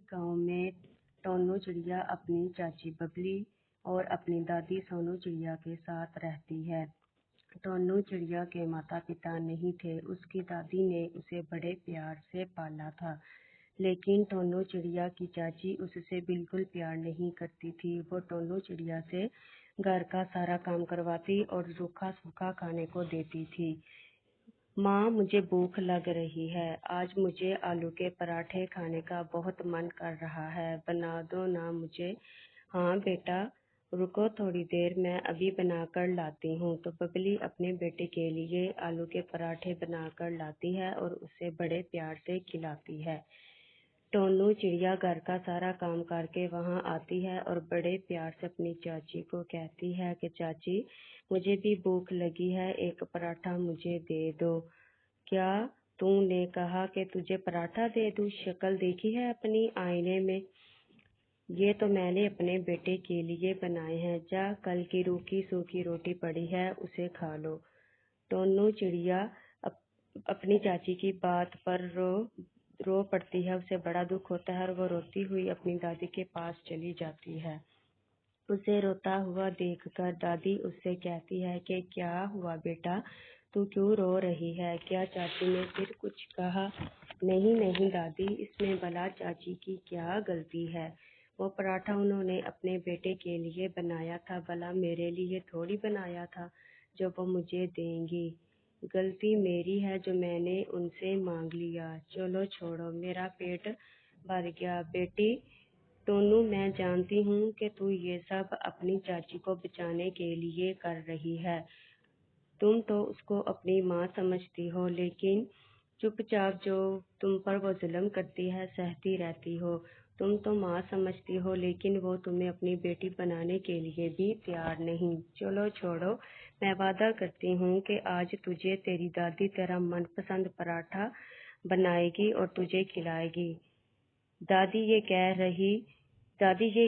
गांव में टोनू चिड़िया अपनी चाची बबली और अपनी दादी सोनू चिड़िया के साथ रहती है। टोनू चिड़िया के माता पिता नहीं थे। उसकी दादी ने उसे बड़े प्यार से पाला था, लेकिन टोनू चिड़िया की चाची उससे बिल्कुल प्यार नहीं करती थी। वो टोनू चिड़िया से घर का सारा काम करवाती और रूखा सूखा खाने को देती थी। माँ, मुझे भूख लग रही है। आज मुझे आलू के पराठे खाने का बहुत मन कर रहा है। बना दो ना मुझे। हाँ बेटा, रुको थोड़ी देर, मैं अभी बनाकर लाती हूँ। तो बबली अपने बेटे के लिए आलू के पराठे बनाकर लाती है और उसे बड़े प्यार से खिलाती है। टोनू चिड़िया घर का सारा काम करके वहाँ आती है और बड़े प्यार से अपनी चाची को कहती है कि चाची, मुझे भी भूख लगी है, एक पराठा मुझे दे दो। क्या तूने कहा कि तुझे पराठा दे दूँ? शक्ल देखी है अपनी आईने में? ये तो मैंने अपने बेटे के लिए बनाए हैं। जा, कल की रूखी सूखी रोटी पड़ी है, उसे खा लो। टोनू चिड़िया अपनी चाची की बात पर रो पड़ती है। उसे बड़ा दुख होता है और वो रोती हुई अपनी दादी के पास चली जाती है। उसे रोता हुआ देखकर दादी उससे कहती है कि क्या हुआ बेटा, तू क्यों रो रही है? क्या चाची ने फिर कुछ कहा? नहीं नहीं दादी, इसमें भला चाची की क्या गलती है? वो पराठा उन्होंने अपने बेटे के लिए बनाया था, भला मेरे लिए थोड़ी बनाया था जो वो मुझे देंगी। गलती मेरी है जो मैंने उनसे मांग लिया। चलो छोड़ो, मेरा पेट भर गया। बेटी टोनू, मैं जानती हूँ कि तू ये सब अपनी चाची को बचाने के लिए कर रही है। तुम तो उसको अपनी माँ समझती हो, लेकिन चुपचाप जो तुम पर वो जुल्म करती है सहती रहती हो। तुम तो माँ समझती हो, लेकिन वो तुम्हें अपनी बेटी बनाने के लिए भी तैयार नहीं। चलो छोड़ो, मैं वादा करती हूँ कि आज तुझे तेरी दादी तेरा मनपसंद पराठा बनाएगी और तुझे खिलाएगी। दादी ये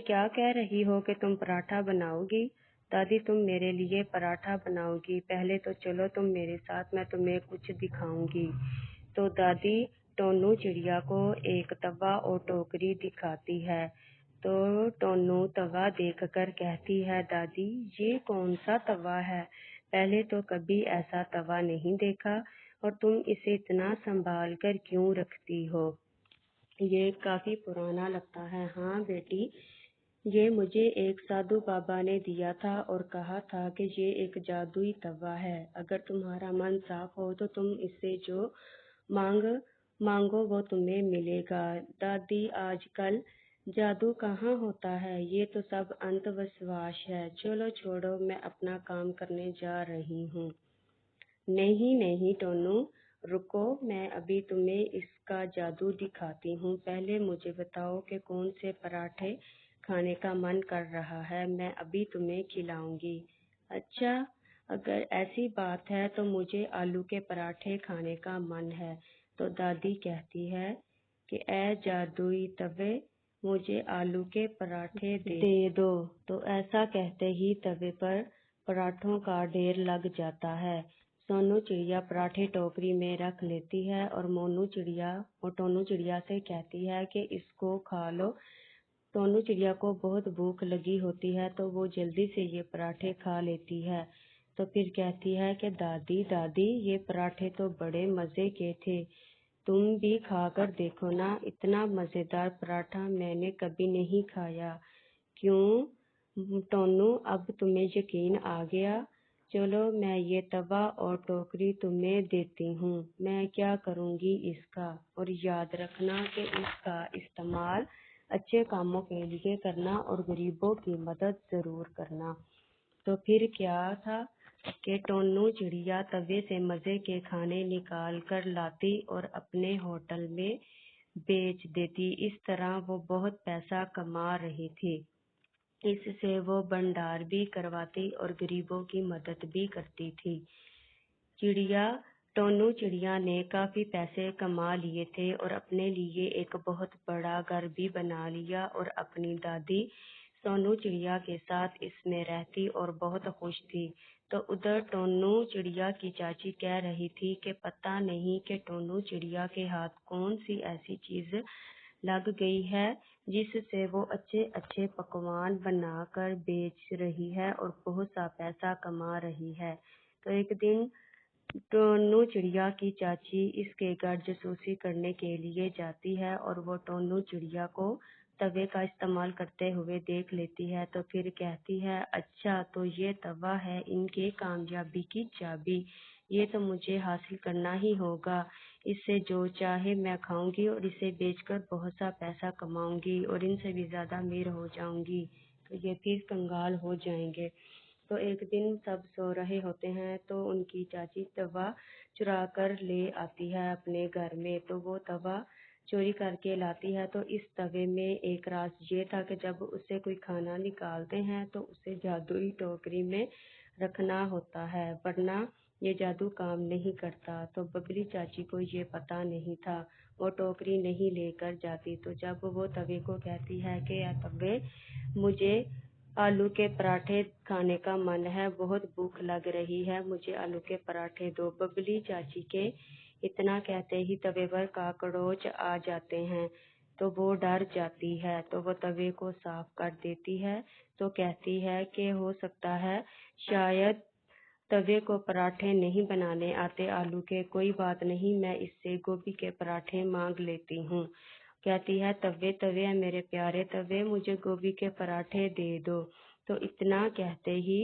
क्या कह रही हो कि तुम पराठा बनाओगी? दादी, तुम मेरे लिए पराठा बनाओगी? पहले तो चलो तुम मेरे साथ, मैं तुम्हें कुछ दिखाऊंगी। तो दादी टोनू चिड़िया को एक तवा और टोकरी दिखाती है। तो टोनू तवा देखकर कहती है, दादी ये कौन सा तवा है? पहले तो कभी ऐसा तवा नहीं देखा, और तुम इसे इतना संभाल कर क्यों रखती हो? ये काफी पुराना लगता है। हाँ बेटी, ये मुझे एक साधु बाबा ने दिया था और कहा था कि ये एक जादुई तवा है। अगर तुम्हारा मन साफ हो तो तुम इससे जो मांगो वो तुम्हें मिलेगा। दादी, आजकल जादू कहाँ होता है? ये तो सब अंधविश्वास है। चलो छोड़ो, मैं अपना काम करने जा रही हूँ। नहीं नहीं टोनू, रुको, मैं अभी तुम्हें इसका जादू दिखाती हूँ। पहले मुझे बताओ कि कौन से पराठे खाने का मन कर रहा है, मैं अभी तुम्हें खिलाऊंगी। अच्छा, अगर ऐसी बात है तो मुझे आलू के पराठे खाने का मन है। तो दादी कहती है कि ए जादुई तवे, मुझे आलू के पराठे दे दो। तो ऐसा कहते ही तवे पर पराठों का ढेर लग जाता है। सोनू चिड़िया पराठे टोकरी में रख लेती है और टोनू चिड़िया से कहती है कि इसको खा लो। टोनू चिड़िया को बहुत भूख लगी होती है, तो वो जल्दी से ये पराठे खा लेती है। तो फिर कहती है कि दादी दादी, ये पराठे तो बड़े मजे के थे, तुम भी खाकर देखो ना। इतना मजेदार पराठा मैंने कभी नहीं खाया। क्यों टोनू, अब तुम्हें यकीन आ गया? चलो, मैं ये तवा और टोकरी तुम्हें देती हूँ। मैं क्या करूँगी इसका, और याद रखना कि इसका इस्तेमाल अच्छे कामों के लिए करना और गरीबों की मदद जरूर करना। तो फिर क्या था कि टोनू चिड़िया तवे से मजे के खाने निकाल कर लाती और अपने होटल में बेच देती। इस तरह वो बहुत पैसा कमा रही थी। इससे वो भंडार भी करवाती और गरीबों की मदद भी करती थी। टोनू चिड़िया ने काफी पैसे कमा लिए थे और अपने लिए एक बहुत बड़ा घर भी बना लिया और अपनी दादी सोनू चिड़िया के साथ इसमें रहती और बहुत खुश थी। तो उधर टोनू चिड़िया की चाची कह रही थी कि पता नहीं कि टोनू चिड़िया के हाथ कौन सी ऐसी चीज लग गई है, जिससे वो अच्छे अच्छे पकवान बनाकर बेच रही है और बहुत सा पैसा कमा रही है। तो एक दिन टोनू चिड़िया की चाची इसके घर जासूसी करने के लिए जाती है और वो टोनू चिड़िया को तवे का इस्तेमाल करते हुए देख लेती है। तो फिर कहती है, अच्छा तो ये तवा है इनके कामयाबी की चाबी, ये तो मुझे हासिल करना ही होगा। इससे जो चाहे मैं खाऊंगी और इसे बेचकर बहुत सा पैसा कमाऊंगी और इनसे भी ज्यादा अमीर हो जाऊंगी। तो ये फिर कंगाल हो जाएंगे। तो एक दिन सब सो रहे होते हैं तो उनकी चाची तवा चुरा कर ले आती है अपने घर में। तो वो तवा चोरी करके लाती है। तो इस तवे में एक राज ये था कि जब उसे कोई खाना निकालते हैं तो उसे जादुई टोकरी में रखना होता है, वरना ये जादू काम नहीं करता। तो बबली चाची को ये पता नहीं था, वो टोकरी नहीं लेकर जाती। तो जब वो तवे को कहती है कि या तवे, मुझे आलू के पराठे खाने का मन है, बहुत भूख लग रही है, मुझे आलू के पराठे दो। बबली चाची के इतना कहते ही तवे पर काकरोच आ जाते हैं। तो वो डर जाती है, तो वो तवे को साफ कर देती है। तो कहती है कि हो सकता है शायद तवे को पराठे नहीं बनाने आते आलू के, कोई बात नहीं, मैं इससे गोभी के पराठे मांग लेती हूँ। कहती है, तवे तवे है मेरे प्यारे तवे, मुझे गोभी के पराठे दे दो। तो इतना कहते ही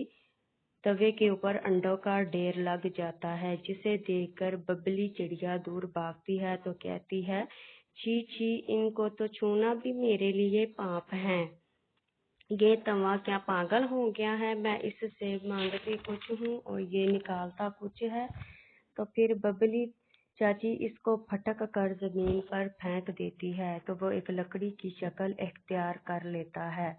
तवे के ऊपर अंडों का ढेर लग जाता है, जिसे देखकर बबली चिड़िया दूर भागती है। तो कहती है, छी छी, इनको तो छूना भी मेरे लिए पाप है। ये तवा क्या पागल हो गया है, मैं इससे मांगती कुछ हूँ और ये निकालता कुछ है। तो फिर बबली चाची इसको फटक कर जमीन पर फेंक देती है। तो वो एक लकड़ी की शक्ल इख्तियार कर लेता है।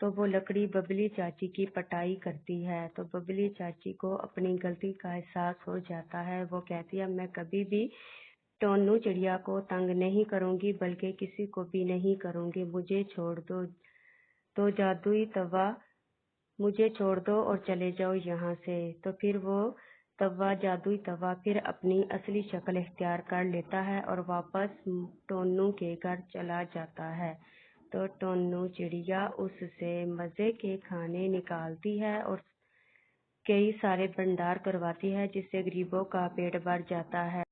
तो वो लकड़ी बबली चाची की पटाई करती है। तो बबली चाची को अपनी गलती का एहसास हो जाता है। वो कहती है, मैं कभी भी टोनू चिड़िया को तंग नहीं करूंगी, बल्कि किसी को भी नहीं करूंगी, मुझे छोड़ दो। तो जादुई तवा, मुझे छोड़ दो और चले जाओ यहाँ से। तो फिर वो तवा, जादुई तवा फिर अपनी असली शक्ल इख्तियार कर लेता है और वापस टोनू के घर चला जाता है। तो टोनू चिड़िया उससे मज़े के खाने निकालती है और कई सारे भंडार करवाती है, जिससे गरीबों का पेट भर जाता है।